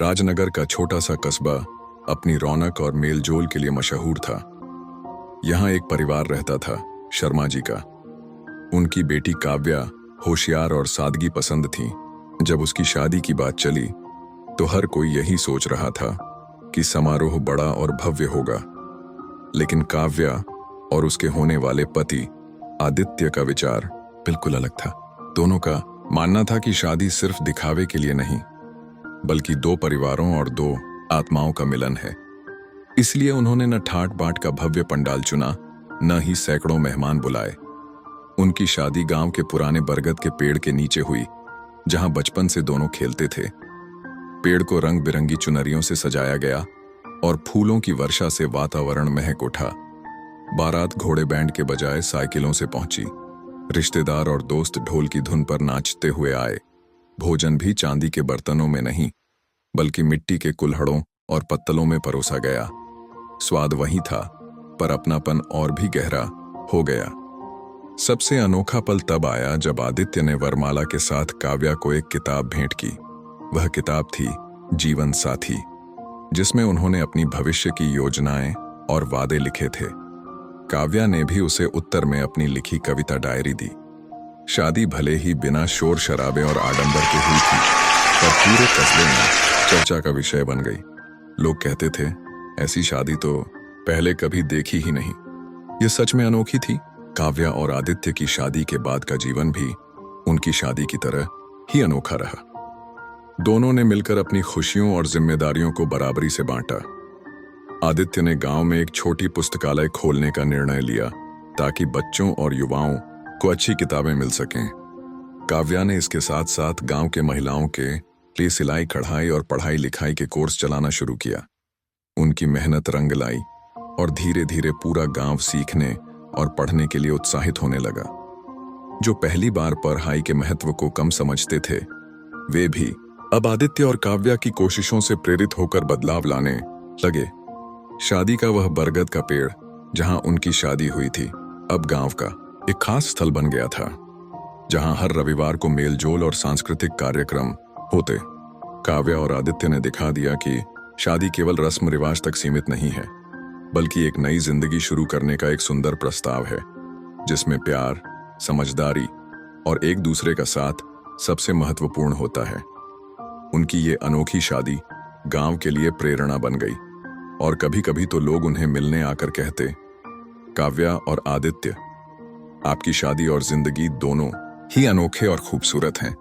राजनगर का छोटा सा कस्बा अपनी रौनक और मेलजोल के लिए मशहूर था। यहाँ एक परिवार रहता था, शर्मा जी का। उनकी बेटी काव्या होशियार और सादगी पसंद थी। जब उसकी शादी की बात चली तो हर कोई यही सोच रहा था कि समारोह बड़ा और भव्य होगा। लेकिन काव्या और उसके होने वाले पति आदित्य का विचार बिल्कुल अलग था। दोनों का मानना था कि शादी सिर्फ दिखावे के लिए नहीं, बल्कि दो परिवारों और दो आत्माओं का मिलन है। इसलिए उन्होंने न ठाट बाट का भव्य पंडाल चुना, न ही सैकड़ों मेहमान बुलाए। उनकी शादी गांव के पुराने बरगद के पेड़ के नीचे हुई, जहां बचपन से दोनों खेलते थे। पेड़ को रंग बिरंगी चुनरियों से सजाया गया और फूलों की वर्षा से वातावरण महक उठा। बारात घोड़े बैंड के बजाय साइकिलों से पहुंची। रिश्तेदार और दोस्त ढोल की धुन पर नाचते हुए आए। भोजन भी चांदी के बर्तनों में नहीं, बल्कि मिट्टी के कुल्हड़ों और पत्तलों में परोसा गया। स्वाद वही था, पर अपनापन और भी गहरा हो गया। सबसे अनोखा पल तब आया जब आदित्य ने वरमाला के साथ काव्या को एक किताब भेंट की। वह किताब थी जीवन साथी, जिसमें उन्होंने अपनी भविष्य की योजनाएं और वादे लिखे थे। काव्या ने भी उसे उत्तर में अपनी लिखी कविता डायरी दी। शादी भले ही बिना शोर शराबे और आडंबर के हुई थी, पर पूरे कस्बे में चर्चा का विषय बन गई। लोग कहते थे, ऐसी शादी तो पहले कभी देखी ही नहीं। ये सच में अनोखी थी। काव्या और आदित्य की शादी के बाद का जीवन भी उनकी शादी की तरह ही अनोखा रहा। दोनों ने मिलकर अपनी खुशियों और जिम्मेदारियों को बराबरी से बांटा। आदित्य ने गांव में एक छोटी पुस्तकालय खोलने का निर्णय लिया, ताकि बच्चों और युवाओं को अच्छी किताबें मिल सकें। काव्या ने इसके साथ साथ गांव के महिलाओं के लिए सिलाई, कढ़ाई और पढ़ाई लिखाई के कोर्स चलाना शुरू किया। उनकी मेहनत रंग लाई और धीरे धीरे पूरा गांव सीखने और पढ़ने के लिए उत्साहित होने लगा। जो पहली बार पढ़ाई के महत्व को कम समझते थे, वे भी अब आदित्य और काव्या की कोशिशों से प्रेरित होकर बदलाव लाने लगे। शादी का वह बरगद का पेड़ जहां उनकी शादी हुई थी, अब गांव का एक खास स्थल बन गया था, जहां हर रविवार को मेलजोल और सांस्कृतिक कार्यक्रम होते। काव्या और आदित्य ने दिखा दिया कि शादी केवल रस्म रिवाज तक सीमित नहीं है, बल्कि एक नई जिंदगी शुरू करने का एक सुंदर प्रस्ताव है, जिसमें प्यार, समझदारी और एक दूसरे का साथ सबसे महत्वपूर्ण होता है। उनकी ये अनोखी शादी गांव के लिए प्रेरणा बन गई, और कभी-कभी तो लोग उन्हें मिलने आकर कहते, काव्या और आदित्य, आपकी शादी और जिंदगी दोनों ही अनोखे और खूबसूरत हैं।